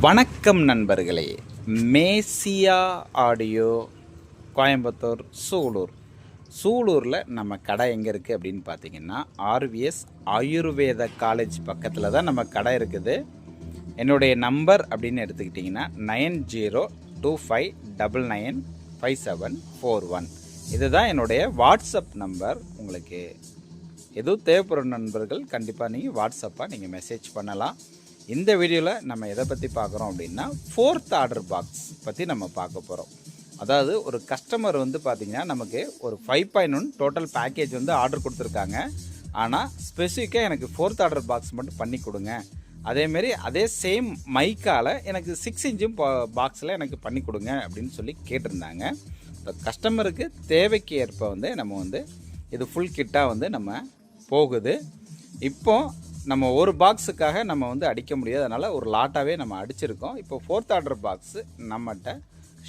வணக்கம் நண்பர்களே. மேசியா ஆடியோ, கோயம்புத்தூர், சூலூரில் நம்ம கடை எங்கே இருக்குது அப்படின்னு பார்த்தீங்கன்னா, ஆர்விஎஸ் ஆயுர்வேத காலேஜ் பக்கத்தில் தான் நம்ம கடை இருக்குது. என்னுடைய நம்பர் அப்படின்னு எடுத்துக்கிட்டிங்கன்னா 9025995741. இதுதான் என்னுடைய வாட்ஸ்அப் நம்பர். உங்களுக்கு எதுவும் தேவைப்படும் நண்பர்கள் கண்டிப்பாக நீங்கள் வாட்ஸ்அப்பாக நீங்கள் மெசேஜ் பண்ணலாம். இந்த வீடியோவில் நம்ம எதை பற்றி பார்க்குறோம் அப்படின்னா, 4th ஆர்டர் பாக்ஸ் பற்றி நம்ம பார்க்க போகிறோம். அதாவது ஒரு கஸ்டமர் வந்து பார்த்திங்கன்னா, நமக்கு ஒரு 5.1 டோட்டல் பேக்கேஜ் வந்து ஆர்டர் கொடுத்துருக்காங்க. ஆனால் ஸ்பெசிஃபிக்காக எனக்கு 4th ஆர்டர் பாக்ஸ் மட்டும் பண்ணி கொடுங்க, அதேமாரி அதே சேம் மைக்கால் எனக்கு 6 இன்ச்சும் பாக்ஸில் எனக்கு பண்ணி கொடுங்க அப்படின்னு சொல்லி கேட்டிருந்தாங்க. இப்போ கஸ்டமருக்கு தேவைக்கு ஏற்ப வந்து நம்ம வந்து இது ஃபுல் கிட்டாக வந்து நம்ம போகுது. இப்போது நம்ம ஒரு பாக்ஸுக்காக நம்ம வந்து அடிக்க முடியாது, அதனால் ஒரு லாட்டாகவே நம்ம அடிச்சிருக்கோம். இப்போ 4th ஆர்டர் பாக்ஸு நம்மகிட்ட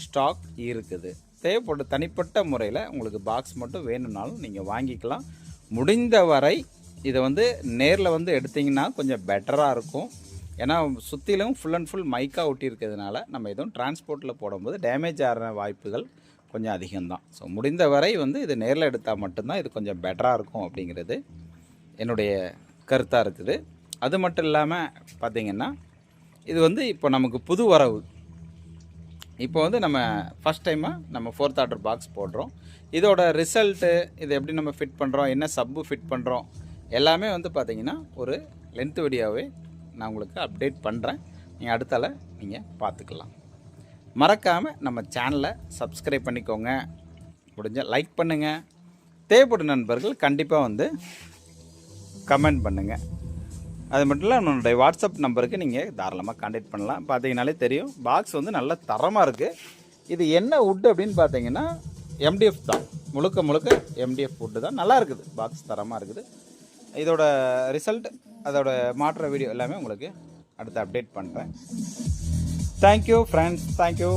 ஸ்டாக் இருக்குது. தேவைப்பட்ட தனிப்பட்ட முறையில் உங்களுக்கு பாக்ஸ் மட்டும் வேணும்னாலும் நீங்கள் வாங்கிக்கலாம். முடிந்த வரை இதை வந்து நேரில் வந்து எடுத்திங்கன்னா கொஞ்சம் பெட்டராக இருக்கும். ஏன்னா சுற்றிலும் ஃபுல் அண்ட் ஃபுல் மைக்காக ஒட்டி இருக்கிறதுனால நம்ம எதுவும் டிரான்ஸ்போர்ட்டில் போடும்போது டேமேஜ் ஆகிற வாய்ப்புகள் கொஞ்சம் அதிகம்தான். ஸோ முடிந்த வரை வந்து இது நேரில் எடுத்தால் மட்டும்தான் இது கொஞ்சம் பெட்டராக இருக்கும் அப்படிங்கிறது என்னுடைய கருத்தாக இருக்குது. அது மட்டும் இல்லாமல் பார்த்திங்கன்னா, இது வந்து இப்போ நமக்கு புது வரவு. இப்போ வந்து நம்ம ஃபஸ்ட் டைமாக நம்ம 4th ஆர்டர் பாக்ஸ் போடுறோம். இதோட ரிசல்ட்டு, இது எப்படி நம்ம ஃபிட் பண்ணுறோம், என்ன சப்பு ஃபிட் பண்ணுறோம், எல்லாமே வந்து பார்த்திங்கன்னா ஒரு லென்த் வீடியோவே நான் உங்களுக்கு அப்டேட் பண்ணுறேன். நீங்கள் அடுத்தால நீங்கள் பார்த்துக்கலாம். மறக்காமல் நம்ம சேனலை சப்ஸ்கிரைப் பண்ணிக்கோங்க. முடிஞ்ச லைக் பண்ணுங்கள். தேவைப்படும் நண்பர்கள் கண்டிப்பாக வந்து கமெண்ட் பண்ணுங்கள். அது மட்டும் இல்லை, நம்மளுடைய வாட்ஸ்அப் நம்பருக்கு நீங்கள் தாராளமாக கான்டாக்ட் பண்ணலாம். பார்த்தீங்கனாலே தெரியும், பாக்ஸ் வந்து நல்ல தரமாக இருக்குது. இது என்ன வுட்டு அப்படின்னு பார்த்தீங்கன்னா எம்டிஎஃப் தான், முழுக்க எம்டிஎஃப் வுட்டு தான். நல்லா இருக்குது, பாக்ஸ் தரமாக இருக்குது. இதோட ரிசல்ட், அதோட மாற்ற வீடியோ எல்லாமே உங்களுக்கு அடுத்து அப்டேட் பண்ணுறேன். Thank you friends, thank you.